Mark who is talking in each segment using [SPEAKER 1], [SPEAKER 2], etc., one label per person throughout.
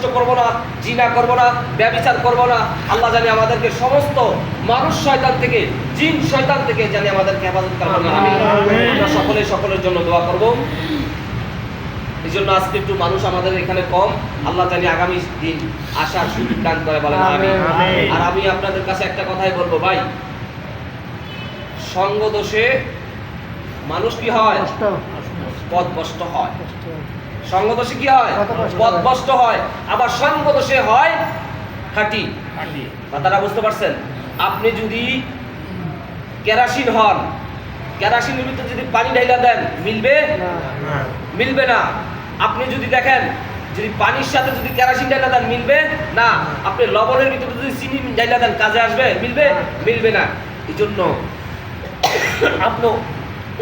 [SPEAKER 1] নষ্ট করব না, জিনা করব না, ব্যভিচার করব না। আল্লাহ জানি আমাদেরকে সমস্ত মানুষ শয়তান থেকে, জিন শয়তান থেকে জানি আমাদেরকে হেফাজত করবেন। আমরা সকলের জন্য দোয়া করব। এই জন্য আজকে একটু মানুষ আমাদের এখানে কম। আল্লাহ জানি আগামী দিন আসার সুযোগ দান করে, বলেন আমিন। আর আমি আপনাদের কাছে একটা কথাই বলবো ভাই, সঙ্গ দোষে মানুষ কি হয়? পথভ্রষ্ট হয়। সঙ্গ দোষে কি হয়? পথভ্রষ্ট হয়। আবার সঙ্গ দোষে হয় খাঁটি। কথাটা বুঝতে পারছেন? আপনি যদি কেরাসিন হন, কেরাসিনের ভিতরে যদি পানি ঢাইলা দেন, মিলবে? মিলবে না। আপনি যদি দেখেন, যদি পানির সাথে যদি কেরাসিন ঢাইলা দেন, মিলবে না। আপনি লবণের ভিতরে যদি চিনি ঢাইলা দেন, কাজে আসবে? মিলবে? মিলবে না। এই জন্য আপনি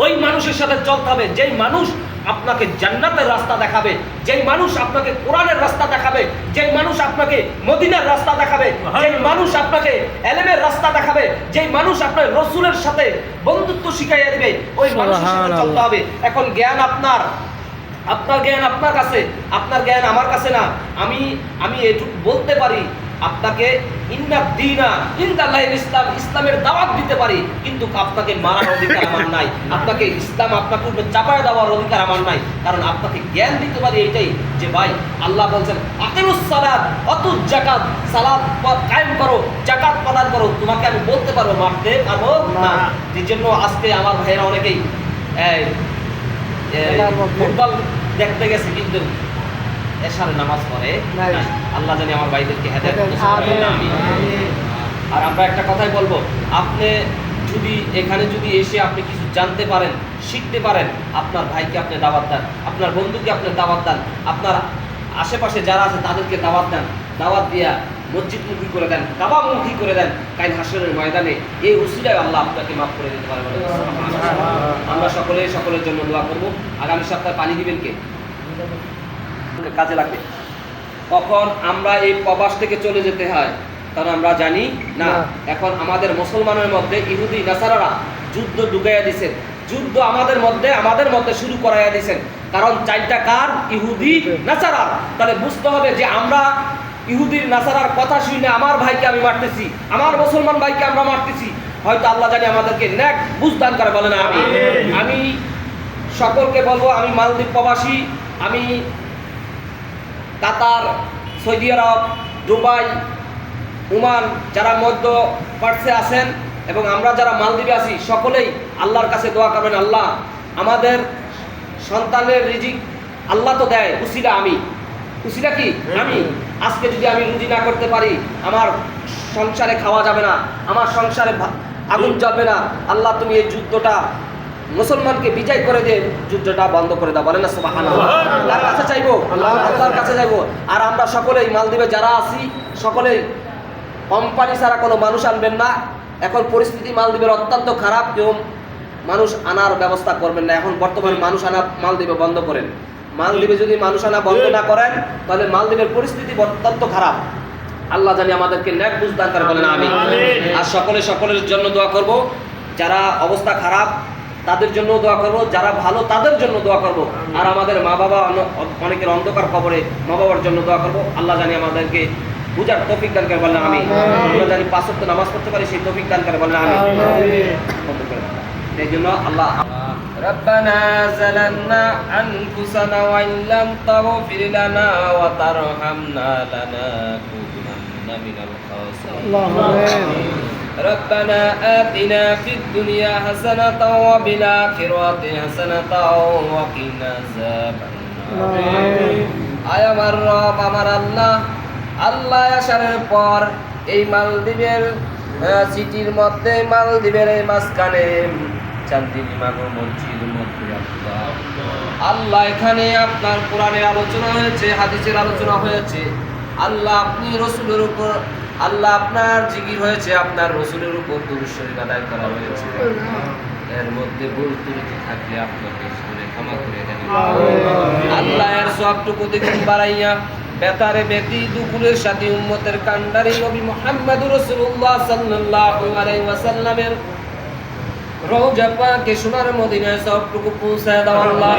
[SPEAKER 1] ওই মানুষের সাথে চলতে হবে যেই মানুষ আপনাকে জান্নাতের রাস্তা দেখাবে, যেই মানুষ আপনাকে কোরআনের রাস্তা দেখাবে, যেই মানুষ আপনাকে মদিনার রাস্তা দেখাবে, যেই মানুষ আপনাকে এলেমের রাস্তা দেখাবে, যেই মানুষ আপনার রসুলের সাথে বন্ধুত্ব শিখাইয়া দেবে, ওই মানুষের সাথে চলতে হবে। এখন জ্ঞান আপনার জ্ঞান আপনার কাছে, আপনার জ্ঞান আমার কাছে না। আমি এটুকু বলতে পারি আপনাকে, ইসলামের দাওয়াত দিতে পারি, কিন্তু আপনাকে মারার অধিকার আমার নাই। আপনাকে ইসলাম আপনাকে উপরে চাপায় দেওয়ার অধিকার আমার নাই। কারণ আপনাকে জ্ঞান দিতে পারি এইটাই যে ভাই আল্লাহ বলছেন আকিমুস সালাত ওয়াতুজ যাকাত, সালাত কায়েম করো, যাকাত প্রদান করো। তোমাকে আমি বলতে পারবো, মারতে পারবো না। এই জন্য আজকে আমার ভাইয়েরা অনেকেই ফুটবল দেখতে গেছে কিন্তু এশারে নামাজ পড়ে। আল্লাহ জানি আমার ভাইদেরকে হেদায়েত করেন। আর আমরা একটা কথাই বলবো, আপনি যদি এখানে যদি এসে আপনি কিছু জানতে পারেন, শিখতে পারেন, আপনার ভাইকে আপনি দাওয়াত দেন, আপনার বন্ধুকে আপনি দাওয়াত দেন, আপনার আশেপাশে যারা আছে তাদেরকে দাওয়াত দেন। দাওয়াত দিয়া মসজিদমুখী করে দেন, কাবামুখী করে দেন। কাল হাসরের ময়দানে এই উসিলায় আল্লাহ আপনাকে মাফ করে দিতে পারে। আমরা সকলের জন্য দোয়া করব। আগামী সপ্তাহে পানি দিবেন কে? কাজে লাগবে। কখন আমরা এই প্রবাস থেকে চলে যেতে হয় কারণ আমরা জানি না। এখন আমাদের মুসলমানের মধ্যে ইহুদি নাসারারা যুদ্ধ ঢুকাইয়া দিয়েছেন, যুদ্ধ আমাদের মধ্যে শুরু করাইয়া দিয়েছেন। কারণ চারটা কার? ইহুদি নাসারা। তাহলে বুঝতে হবে যে আমরা ইহুদির নাসারার কথা শুনে আমার ভাইকে আমি মারতেছি, আমার মুসলমান ভাইকে আমরা মারতেছি। হয়তো আল্লাহ জানি আমাদেরকে নেক বুঝদান করে, বলেন আমি সকলকে বলবো, আমি মালদ্বীপ প্রবাসী, আমি কাতার, সৌদি আরব, দুবাই, ওমান যারা মধ্য পার্শ্বে আছেন এবং আমরা যারা মালদ্বীপে আছি, সকলেই আল্লাহর কাছে দোয়া করবেন। আল্লাহ আমাদের সন্তানের রিজিক আল্লাহ তো দেয়, উসিলা কি আমি। আজকে যদি আমি রুজি না করতে পারি, আমার সংসারে খাওয়া যাবে না, আমার সংসারে আগুন জ্বলবে না। আল্লাহ তুমি এই যুদ্ধটা মুসলমানকে বিজয় করে দিয়ে যুদ্ধটা বন্ধ করে দাও, বলেন না সুবহানাল্লাহ। আল্লাহর কাছে চাইবো, আল্লাহর কাছে চাইবো। আর আমরা সকলেই মালদ্বীপে যারা আছি, সকলেই কোম্পানি ছাড়া কোনো মানুষ আনবেন না। এখন পরিস্থিতি মালদ্বীপের অত্যন্ত খারাপ, কেউ মানুষ আনার ব্যবস্থা করবেন না। এখন বর্তমানে মানুষ আনা মালদ্বীপে বন্ধ করেন। মালদ্বীপে যদি মানুষ আনা বন্ধ না করেন, তাহলে মালদ্বীপের পরিস্থিতি অত্যন্ত খারাপ। আল্লাহ জানি আমাদেরকে নেক বুঝদান করে, বলেন আমিন। আর সকলের জন্য দোয়া করব। যারা অবস্থা খারাপ তাদের জন্য দোয়া করব, যারা ভালো তাদের জন্য দোয়া করব। আর আমাদের মা বাবা, অনেকের অন্ধকার কবরে মা বাবার জন্য দোয়া করব। আল্লাহ জানি আমাদেরকে বুঝার তৌফিক দান করে, বলেন আমিন। আমরা জানি 5 ওয়াক্ত নামাজ পড়তে পারি, সেই তৌফিক দান করে, বলেন আমিন। এই জন্য আল্লাহ ربنا ظلمنا أنفسنا وإن لم تغفر لنا وترحمنا لنكونن من الخاسرين ربنا آتنا في الدنيا حسنة وفي الآخرة حسنة وقنا عذاب النار আয় আমার রব, আমার আল্লাহ আসার পর এই মালদ্বীপের সিটির মধ্যে, মালদ্বীপের এই মাঝখানে চান্দিনী মাগো মসজিদের মধ্যে আল্লাহ এখানে আপনার কোরআনের আলোচনা হয়েছে, হাদিসের আলোচনা হয়েছে। আল্লাহ আপনি রসুলের উপর, আল্লাহ আপনার জিকির হয়েছে, আপনার রসুলের উপর দুরূদ শরীফ আদায় করা হয়েছে। এর মধ্যে ভুল ত্রুটি থাকলে আপনাকে ক্ষমা করে দেন আল্লাহ। এর সবটুকু দেখুন বাড়াইয়া বেতারে বেতি দুকুলের সাথে উম্মতের কান্ডারি নবী মুহাম্মদুর রাসূলুল্লাহ সাল্লাল্লাহু আলাইহি ওয়াসাল্লামের রওজা পাকে সোনার মদিনায় সবটুকু পৌঁছে দাও আল্লাহ।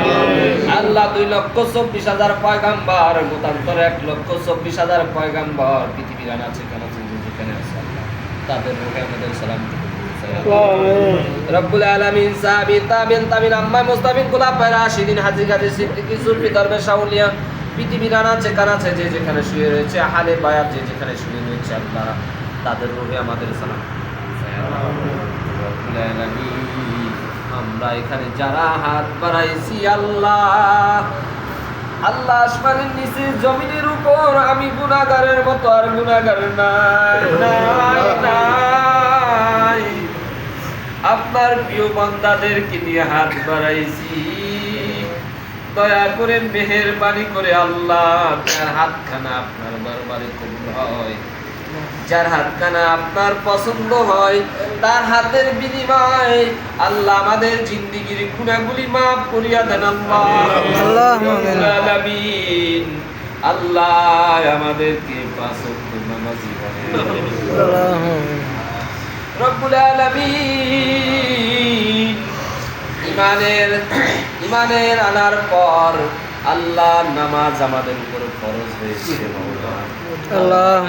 [SPEAKER 1] আল্লাহ 2,24,000 পয়গাম্বর, মতান্তর 1,24,000 পয়গাম্বর পৃথিবীর আনাচে কানাচে যেখানে আছে আল্লাহ, তাদের রূহে আমাদের সালাম রব্বুল আলামিন। সাহাবী তাবিন তাবিন আম্মা মুস্তাফিন খুলাফায়ে রাশিদিন হাজী গাজী সিদ্দিকী সুফি দরবেশ আউলিয়া পৃথিবীর আনাচে কানাচে যে যেখানে শুয়ে রয়েছে, আহলে বায়াত যে যেখানে শুয়ে রয়েছে আল্লাহ, তাদের রূহে আমাদের সালাম। রব্বুল আলামিন, আমরা এখানে যারা হাত বাড়াইছি আল্লাহ, আল্লাহ আসমানের নিচে জমিনের উপর আমি গুনাহগারের মতো আর গুনাহগার নাই নাই নাই। আপনার প্রিয় বান্দাদেরকে নিয়ে হাত বাড়াইছি, দয়া করে মেহেরবানি করে আল্লাহ আপনার হাতখানা আপনার দরবারে কবুল হয়। যার হাতখানা আপনার পছন্দ হয় তার হাতের বিনিময়ে আল্লাহ আমাদের জিন্দেগীর গুনাহগুলি মাফ করিয়া দেন আল্লাহ। আমিন। আল্লাহ আমাদেরকে 5 ওয়াক্ত নামাজি বানায় রব্বুল আলামিন। ইমানের আনার পর আল্লাহ নামাজ আমাদের উপর ফরজ হয়েছে আল্লাহ।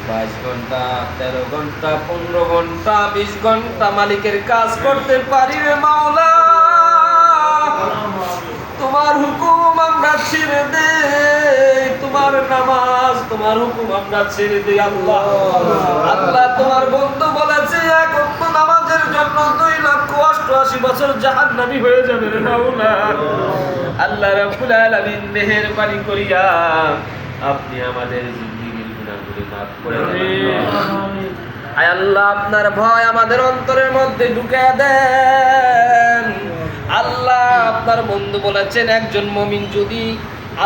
[SPEAKER 1] 22 ঘন্টা 13 ঘন্টা 15 ঘন্টা 20 ঘন্টা মালিকের কাজ করতে পারি রে মাওলা। তোমার হুকুম আমরা ছেড়ে দেই, তোমার নামাজ তোমার হুকুম আমরা ছেড়ে দেই আল্লাহ। আল্লাহ তোমার বন্ধু বলেছে এক ওয়াক্ত নামাজের জন্য 2,88,000 বছর জাহান্নামী হয়ে যাবে রে মাওলা। আল্লাহ রাব্বুল আলামিন মেহেরবানি করিয়া আপনি আমাদের জিন্দেগীর গুনাহগুলি মাফ করে দেন। আয় আল্লাহ আপনার ভয় আমাদের অন্তরের মধ্যে ঢুকিয়ে দেন আল্লাহ। আপনার বন্ধু বলেছেন একজন মুমিন যদি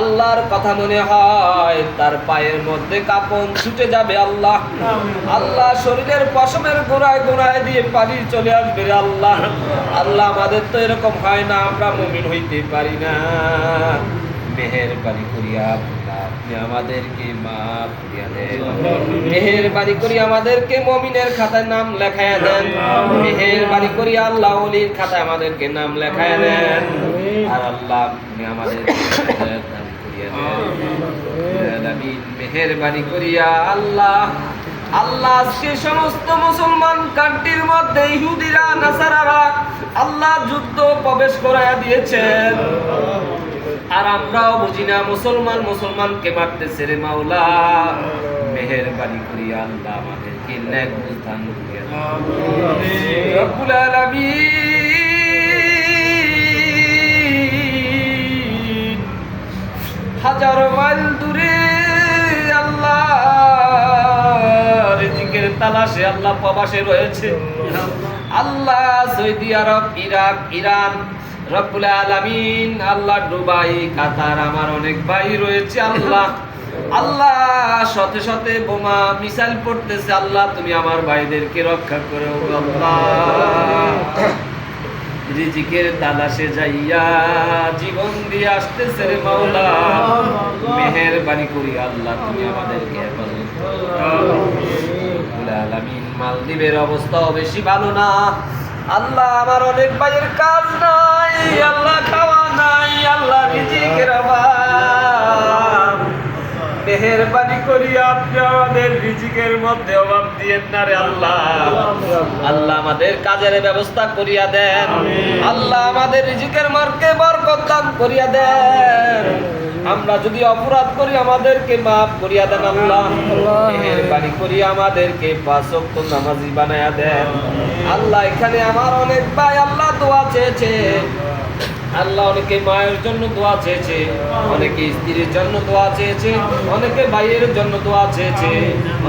[SPEAKER 1] আল্লাহর কথা মনে হয় তার পায়ের মধ্যে কাঁপন ছুটে যাবে আল্লাহ। আল্লাহ শরীরের পশমের গোড়ায় গোড়ায় দিয়ে পানি চলে আসবে আল্লাহ। আল্লাহ আমাদের তো এরকম হয় না, আমরা মুমিন হইতে পারি না। মেহেরবানি করিয়া আপনি আমাদেরকে মাফ করিয়া দেন। মেহেরবানি করি আমাদেরকে মুমিনের খাতায় নাম লেখায়া দেন। মেহেরবানি করি আল্লাহ ওলির খাতায় আমাদেরকে নাম লেখায়া দেন। আর আল্লাহ আপনি আমাদেরকে দান করিয়া দেন। আমিন। মেহেরবানি করিয়া আল্লাহ আল্লাহ আজকে সমস্ত মুসলমান কান্ট্রির মধ্যে ইহুদিরা নাসারারা আল্লাহ যুদ্ধ প্রবেশ করাইয়া দিয়েছেন, আর আমরাও বুঝি না মুসলমানকে মারতেছে রে মাওলা। মেহেরবানি করিয়া আল্লাহ আমাদেরকে নেক বুঝ দান করিয়া দেন রব্বুল আলামিন। হাজারো মাইল দূরে আল্লাহ রিজিকের তালাশে আল্লাহ প্রবাসে রয়েছে আল্লাহ। সৌদি আরব, ইরাক, ইরান রব্বুল আলামিন আল্লাহ, দুবাই, কাতার আমার অনেক ভাই রয়েছে আল্লাহ। আল্লাহ শত শত বোমা মিসাইল পড়তেছে আল্লাহ, তুমি আমার ভাইদেরকে রক্ষা করো আল্লাহ। রিজিকের তালাশে যাইয়া জীবন দিয়ে আসতেছে রে মাওলা। মেহেরবানি করি আল্লাহ তুমি আমাদেরকে হেফাজত করো রব্বুল আলামিন। মালদ্বীপের অবস্থাও বেশি ভালো না আল্লাহ, আমার অনেক ভাইয়ের কাজ নাই আল্লাহ, খাওয়া নাই আল্লাহ, রিজিকের অভাব। মেহেরবানি করি আপনি আমাদের রিজিকের মধ্যে অভাব দিয়েন না রে আল্লাহ। আল্লাহ আমাদের কাজের ব্যবস্থা করিয়া দেন আল্লাহ, আমাদের রিজিকের মার্কে বরকত দান করিয়া দেন। আমরা যদি অপরাধ করি আমাদেরকে মাফ করিয়া দেন আল্লাহ। মেহেরবানি করি আমাদেরকে 5 ওয়াক্ত নামাজি বানায়া দেন আল্লাহ। এখানে আমার অনেক ভাই আল্লাহ দোয়া চেয়েছে আল্লাহ, অনেকে মায়ের জন্য দোয়া চেয়েছে, অনেকে স্ত্রীর জন্য দোয়া চেয়েছে, অনেকে ভাইয়ের জন্য দোয়া চেয়েছে,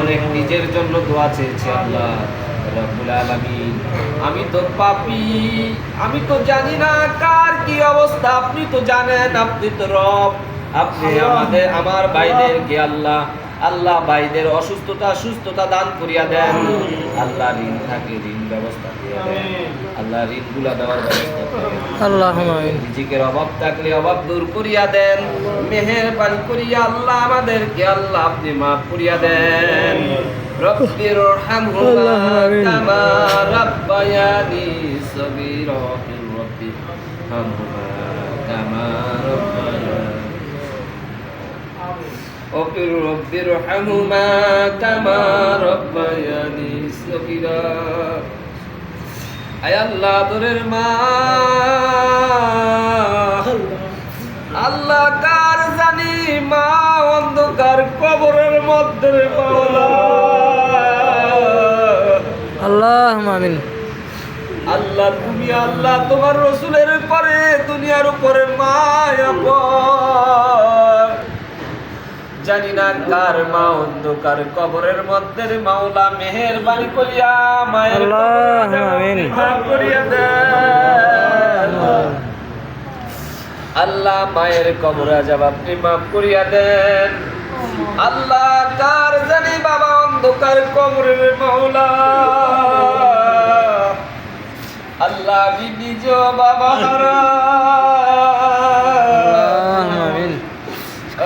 [SPEAKER 1] অনেক নিজের জন্য দোয়া চেয়েছে আল্লাহ রব্বুল আলামিন। আমি তো পাপী, আমি তো জানি না কার কি অবস্থা, আপনি তো জানেন, আপনি তো রব। আপনি আমার ভাইদেরকে আল্লাহ আল্লাহ ভাইদের সুস্থতা দান করিয়া দেন। আল্লাহ ঋণ থাকে ঋণ ব্যবস্থা করে দেন। আল্লাহ ঋণগুলা দেওয়ার ব্যবস্থা করেন।
[SPEAKER 2] আল্লাহুম্মা আমিন।
[SPEAKER 1] রিজিকের অভাব থাকলে অভাব দূর করিয়া দেন। মেহেরবানি করিয়া আল্লাহ আমাদেরকে আল্লাহ আপনি মাফ করিয়া দেন। রব্বিরহামহুমা কামা রাব্বায়ানি সগীরা। রব্বিরহামহুমা কামা রাব্বায়ানি রব্বিরহামহুমা কামা রাব্বায়ানি সগীরা। আয় আল্লাহ দরের মা আল্লাহ কার জানি মা অন্ধকার কবরের মধ্যে মাওলা।
[SPEAKER 2] আল্লাহুম্মা আমিন।
[SPEAKER 1] আল্লাহ তুমি আল্লাহ তোমার রসুলের পরে দুনিয়ার উপরে মায়া জানি না কার মা অন্ধকার কবরের মধ্যে মাওলা মেহেরবানি করিয়া মায়ের মাফ করিয়া দেন। আল্লাহ মায়ের কবর আযাব আপনি মাফ করিয়া দেন। আল্লাহ কার জানি বাবা অন্ধকার কবরের মাওলা। আল্লাহ আমি নিজ বাবা হারা।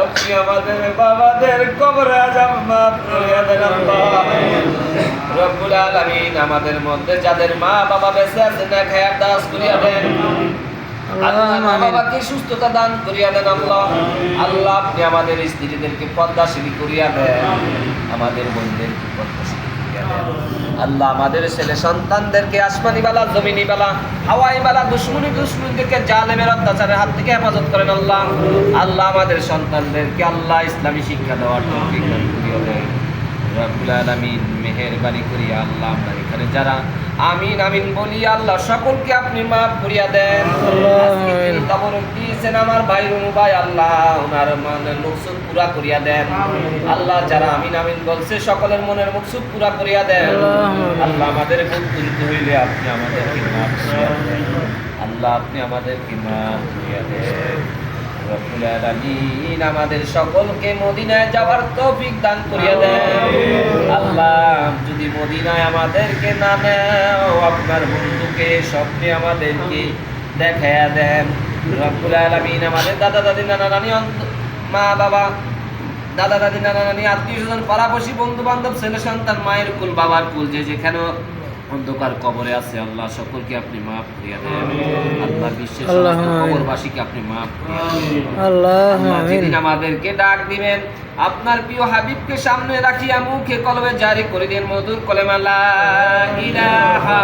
[SPEAKER 1] আপনি আমাদের বাবাদের কবর আযাব মাফ করিয়া দেন আল্লাহ রব্বুল আলামিন। আমাদের মধ্যে যাদের মা বাবা বেঁচে আছেন না খায়াত দাস করিয়া দেন। আল্লাহ মা বাবাকে সুস্থতা দান করিয়া দেন আল্লাহ। আল্লাহ আপনি আমাদের স্ত্রীদেরকে পর্দাশীলী করিয়া দেন। আমাদের বোনদেরকে পর্দাশীলী করিয়া দেন। আল্লাহ আমাদের ছেলে সন্তানদেরকে আসমানি বালা জমিনি বালা হাওয়াই বালা দুশমনদেরকে জালেমের অত্যাচারের হাত থেকে হেফাজত করেন আল্লাহ। আল্লাহ আমাদের সন্তানদেরকে আল্লাহ ইসলামী শিক্ষা দেওয়ার তৌফিক দান করিয়া দেন রব্বুল আলামিন। মেহেরবানি করিয়া আল্লাহ আমরা এখানে যারা আমিন আমিন বলি আল্লাহ সকলকে আপনি মাফ করিয়া দেন। কবর দিয়েছেন আমার ভাই রুমু ভাই আল্লাহ ওনার মনের মকসুদ পুরা করিয়া দেন। আল্লাহ যারা আমিন আমিন বলছে সকলের মনের মকসুদ পুরা করিয়া দেন। আল্লাহ আমাদের ভুল ত্রুটি হইলে আপনি আমাদেরকে মাফ করিয়া দেন। আল্লাহ আপনি আমাদেরকে মাফ করিয়া দেন রব্বুল আলামিন। আমাদের সকলকে মদিনায় যাওয়ার তৌফিক দান করিয়া দেন। আল্লাহ যদি মদিনায় আমাদেরকে না নেও আপনার বন্ধুকে স্বপ্নে আমাদেরকে দেখাইয়া দেন রব্বুল আলামিন। আমাদের দাদা দাদি নানা নানি মা বাবা দাদা দাদি নানা নানি আত্মীয় স্বজন পাড়াপড়শি বন্ধু বান্ধব ছেলে সন্তান মায়ের কুল বাবার কুল যে যেখানে অন্ধকার কবরে আছে আল্লাহ সকলকে আপনি মাফ করিয়া দেন। আল্লাহ বিশ্বের সমস্ত কবরবাসীকে আপনি মাফ করিয়া দেন। আল্লাহ যেদিন আমাদেরকে ডাক দিবেন আপনার প্রিয় হাবিবকে সামনে রাখিয়া মুখে কলবে জারি করে দেন মধুর কলেমা লা ইলাহা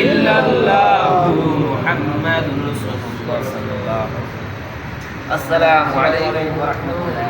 [SPEAKER 1] ইল্লাল্লাহু মুহাম্মাদুর রাসূলুল্লাহ সাল্লাল্লাহু আলাইহি ওয়া সাল্লাম। আসসালামু আলাইকুম ওয়া রাহমাতুল্লাহ।